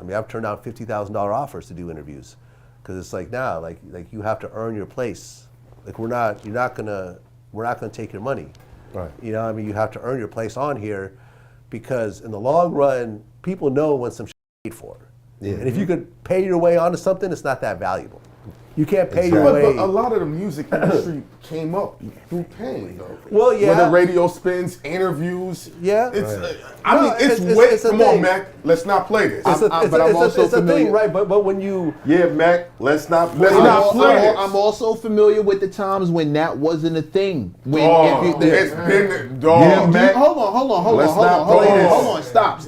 I mean, I've turned down $50,000 offers to do interviews because it's like now, like you have to earn your place. Like we're not gonna take your money. Right. You know, I mean, you have to earn your place on here because in the long run, people know when some shit is paid for. Yeah. And if you could pay your way onto something, it's not that valuable. You can't pay your way. But a lot of the music industry came up through paying, though. Well, yeah. When the radio spins, interviews. Yeah. It's, Right. I mean, it's come on, Mac. Let's not play this. It's a thing, right? But when you... Yeah, Mac, let's not play this. I'm also familiar with the times when that wasn't a thing. When it's been... Dog. Mac. Hold on. Stop.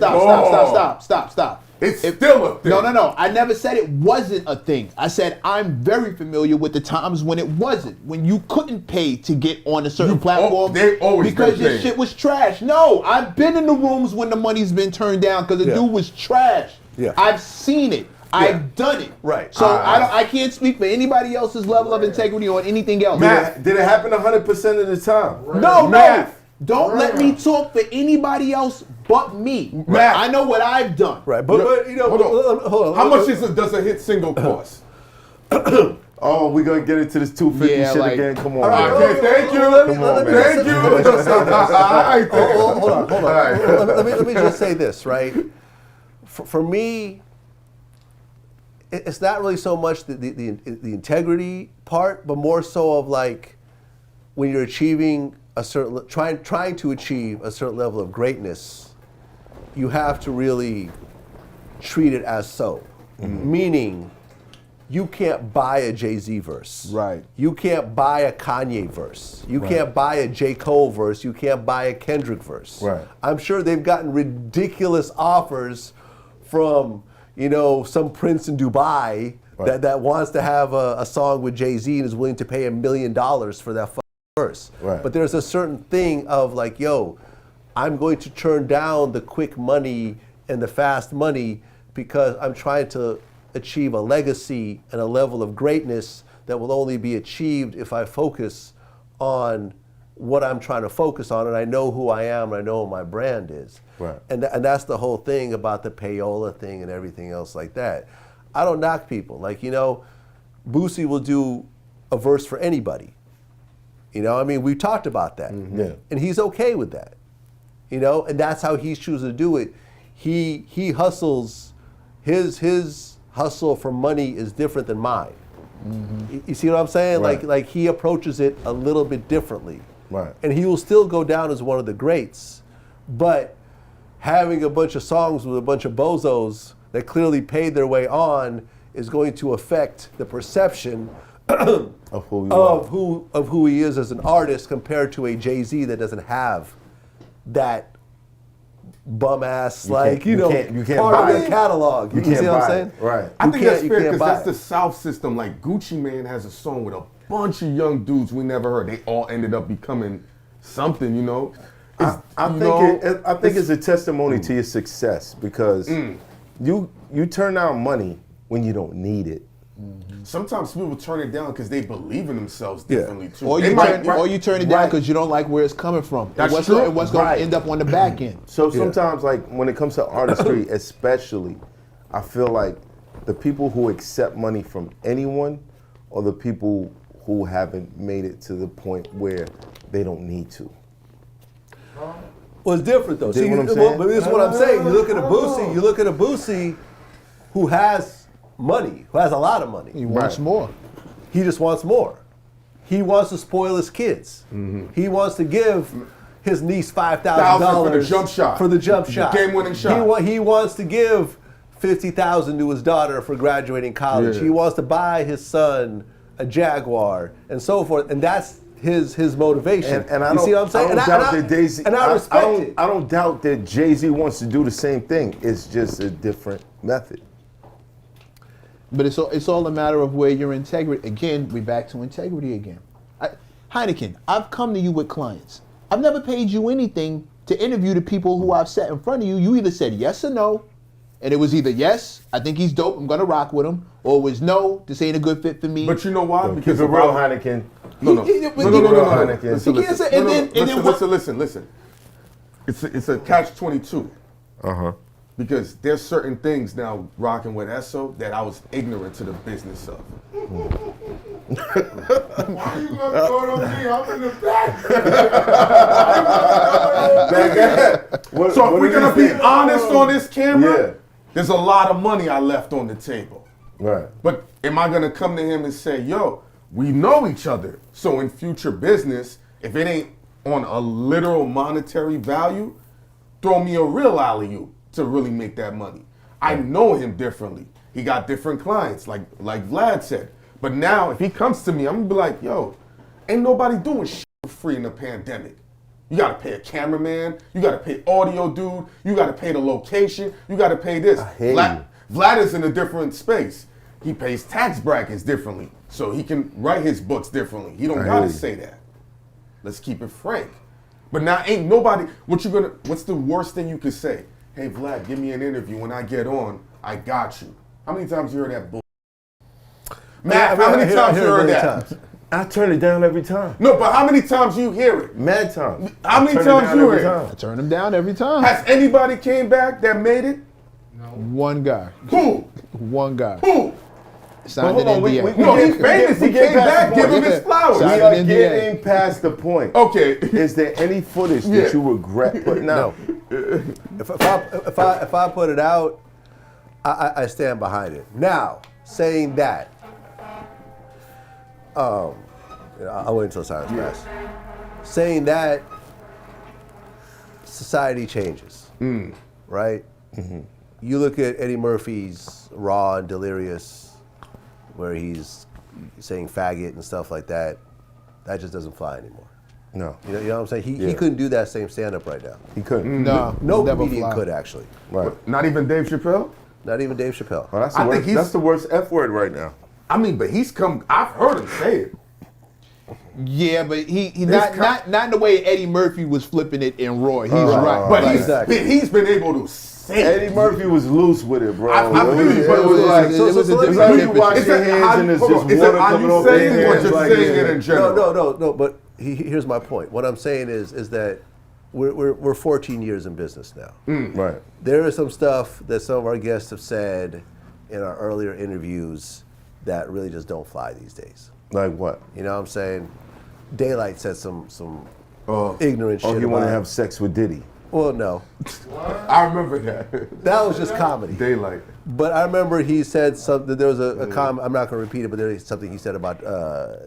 It's still a thing. No. I never said it wasn't a thing. I said I'm very familiar with the times when it wasn't. When you couldn't pay to get on a certain platform because your shit was trash. No, I've been in the rooms when the money's been turned down because the dude was trash. Yeah. I've seen it. I've done it. Right. So I can't speak for anybody else's level of integrity or anything else. Did it happen 100% of the time? Right. No. Don't let me talk for anybody else but me. Math. I know what I've done. Right, but you know, hold on. How much does a hit single cost? Oh, we're going to get into this 250 shit again. Come on, man. Okay, thank you. Thank you. Hold on. Let me just say this, right? For me, it's not really so much the integrity part, but more so of like when you're achieving a certain, trying to achieve a certain level of greatness, you have to really treat it as so. Mm-hmm. Meaning, you can't buy a Jay-Z verse. Right. You can't buy a Kanye verse. You can't buy a J. Cole verse. You can't buy a Kendrick verse. Right. I'm sure they've gotten ridiculous offers from, you know, some prince in Dubai that wants to have a song with Jay-Z and is willing to pay $1 million for that verse. Right. But there's a certain thing of like, yo, I'm going to turn down the quick money and the fast money because I'm trying to achieve a legacy and a level of greatness that will only be achieved if I focus on what I'm trying to focus on, and I know who I am and I know what my brand is. Right. And that's the whole thing about the payola thing and everything else like that. I don't knock people. Like, you know, Boosie will do a verse for anybody. You know, I mean, we talked about that. Mm-hmm. Yeah. And he's okay with that. You know, and that's how he's choosing to do it. He hustles, his hustle for money is different than mine. Mm-hmm. You see what I'm saying? Right. Like he approaches it a little bit differently. Right. And he will still go down as one of the greats, but having a bunch of songs with a bunch of bozos that clearly paid their way on is going to affect the perception of who he is as an artist compared to a Jay-Z that doesn't have that bum ass part of their catalog. You see what I'm saying? Right. I think that's fair because that's the South system. Like Gucci Mane has a song with a bunch of young dudes we never heard. They all ended up becoming something, you know. I think it's a testimony to your success because you turn down money when you don't need it. Mm-hmm. Sometimes people turn it down because they believe in themselves differently too. Or you turn it down because you don't like where it's coming from. That's true. And what's going to end up on the back end. So sometimes, like when it comes to artistry, especially, I feel like the people who accept money from anyone are the people who haven't made it to the point where they don't need to. Well, it's different though. See, what I'm saying? But this is what I'm saying. You look at a Boosie who has money, who has a lot of money. He wants more. He just wants more. He wants to spoil his kids. Mm-hmm. He wants to give his niece $5,000 for the jump shot. For the jump shot. Game-winning shot. He wants to give $50,000 to his daughter for graduating college. Yeah. He wants to buy his son a Jaguar and so forth. And that's his motivation. And I you see what I'm saying? I respect it. I don't doubt that Jay-Z wants to do the same thing. It's just a different method. But it's all a matter of where your integrity. Again, we're back to integrity again. Heineken, I've come to you with clients. I've never paid you anything to interview the people who I've sat in front of you. You either said yes or no, and it was either yes, I think he's dope, I'm gonna rock with him, or it was no, this ain't a good fit for me. But you know why? Because the real Heineken. No. Heineken. Listen. It's a catch-22. Because there's certain things now rocking with Esso that I was ignorant to the business of. Why you gonna throw it on me? I'm in the back. So if we're gonna be honest on this camera, Yeah. there's a lot of money I left on the table. Right. But am I gonna come to him and say, yo, we know each other, so in future business, if it ain't on a literal monetary value, throw me a real alley-oop to really make that money. I know him differently. He got different clients, like Vlad said. But now, if he comes to me, I'm gonna be like, yo, ain't nobody doing shit for free in the pandemic. You gotta pay a cameraman, you gotta pay audio dude, you gotta pay the location, you gotta pay this. Vlad is in a different space. He pays tax brackets differently, so he can write his books differently. He don't gotta say that. Let's keep it frank. But now ain't nobody, what's the worst thing you could say? Hey Vlad, give me an interview. When I get on, I got you. How many times you heard that bull? Matt, how many times you heard that? I turn it down every time. No, but how many times you hear it? Mad times. How many times you hear it? I turn them down every time. Has anybody came back that made it? One guy. Who? One guy. Who? Signed an NDA. No, he's famous. He came back. Give him his flowers. We Signed are an NDA. getting past the point. Okay. Is there any footage that you regret putting out? If I put it out, I stand behind it. Now, saying that, I'll wait until silence pass. Saying that, society changes, right? Mm-hmm. You look at Eddie Murphy's Raw and Delirious, where he's saying faggot and stuff like that. That just doesn't fly anymore. No. You know what I'm saying? He couldn't do that same stand-up right now. He couldn't. No never comedian fly. could, actually. Right. Not even Dave Chappelle? Not even Dave Chappelle. Well, I think that's the worst F word right now. I mean, but he's come, I've heard him say it. Yeah, but he not in the way Eddie Murphy was flipping it in Raw. He's right. But Exactly. he's been able to say it. Eddie Murphy was loose with it, bro. I feel you, but it was like, it was a it's different like you temperature. wash your hands and there's just water coming off your saying or hands. just like, saying it in general? No. But here's my point. What I'm saying is that we're 14 years in business now. Right. There is some stuff that some of our guests have said in our earlier interviews that really just don't fly these days. Like what? You know what I'm saying? Daylight said some ignorant shit. Oh, you want to about- have sex with Diddy? Well, no. I remember that. That was just comedy. Daylight. But I remember he said something. There was a comment. I'm not going to repeat it, but there was something he said about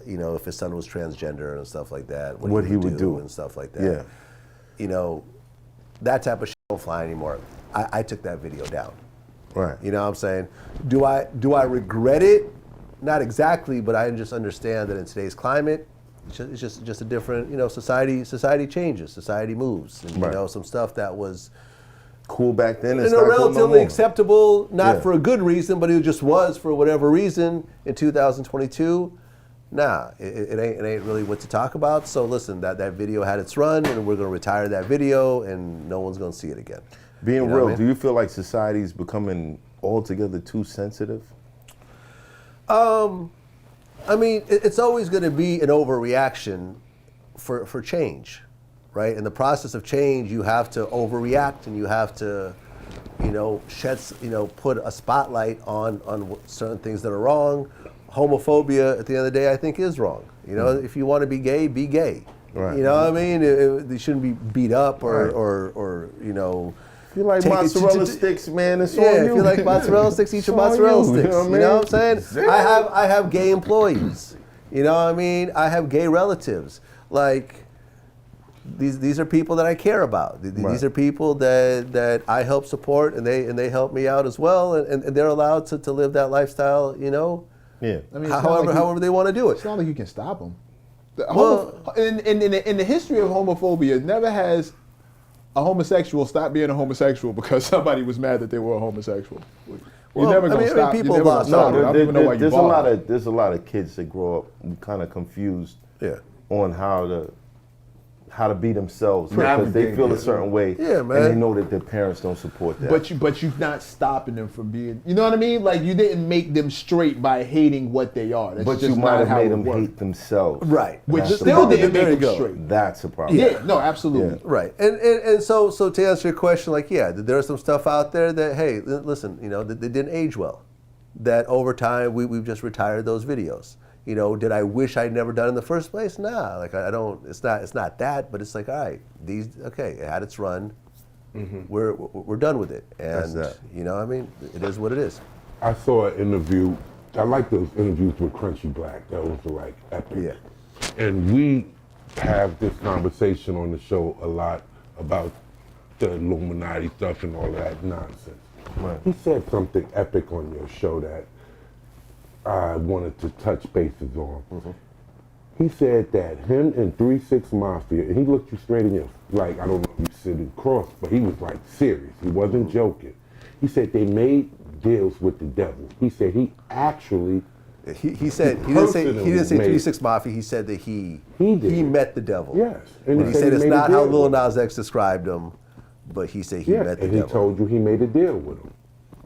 if his son was transgender and stuff like that. What he would do and stuff like that. Yeah. You know, that type of shit don't fly anymore. I took that video down. Right. You know what I'm saying? Do I regret it? Not exactly, but I just understand that in today's climate, it's just a different, society changes, society moves. And, Right. some stuff that was Cool back then. It's not cool no relatively more. acceptable, not Yeah. for a good reason, but it just was for whatever reason in 2022. Nah, it ain't really what to talk about. So listen, that video had its run, and we're gonna retire that video, and no one's gonna see it again. Being You know real, what I mean? do you feel like society's becoming altogether too sensitive? I mean, it's always going to be an overreaction for change, right? In the process of change, you have to overreact, and you have to, put a spotlight on certain things that are wrong. Homophobia, at the end of the day, I think is wrong. If you want to be gay, be gay. Right. You know what I mean? They shouldn't be beat up or If you like take it mozzarella sticks, man, it's on yeah, you. if you like mozzarella sticks, eat your It's on mozzarella you, sticks. you know You know what what I I'm saying? I have gay employees. You know what I mean? I have gay relatives. Like, these are people that I care about. These Right. are people that I help support, and they help me out as well, and they're allowed to live that lifestyle. Yeah. I mean, it's not like you- However they want to do it. It's not like you can stop them. Well- In the history of homophobia, never has a homosexual stopped being a homosexual because somebody was mad that they were a homosexual. Well, You're never I gonna mean, stop. people You're never lost gonna out. stop it. I don't even know why you bother. There's a lot of kids that grow up kind of confused Yeah. on how how to be themselves because they Navigate feel a it. certain way, Yeah, man. and they know that their parents don't support that. But you're not stopping them from being. You know what I mean? Like you didn't make them straight by hating what they are. That's But just you might not have how made it them works. hate themselves. Right. Which That's still the didn't There make you them go. straight. That's a problem. Yeah, no, absolutely. Right, and so to answer your question, like, yeah, there's some stuff out there that, hey, listen, you know, that didn't age well. That over time we've just retired those videos. You know, did I wish I'd never done it in the first place? Nah, like I don't. It's not that, but it's like, all right, it had its run. We're done with it, and that. you know, I mean, it is what it is. I saw an interview. I like those interviews with Crunchy Black. That was like epic. Yeah. And we have this conversation on the show a lot about the Illuminati stuff and all that nonsense. Right. He said something epic on your show that I wanted to touch bases on. He said that him and 3-6 Mafia, and he looked you straight in your, like, I don't know if you sitting cross, but he was like serious. He wasn't joking. He said they made deals with the devil. He said he actually He said he didn't say Personally 3-6 Mafia. He said that he did. met the devil. Yes. And he said it's made a not how deal Lil with him. Nas X described him, but he said he Yeah, met the and he devil. told you he made a deal with him.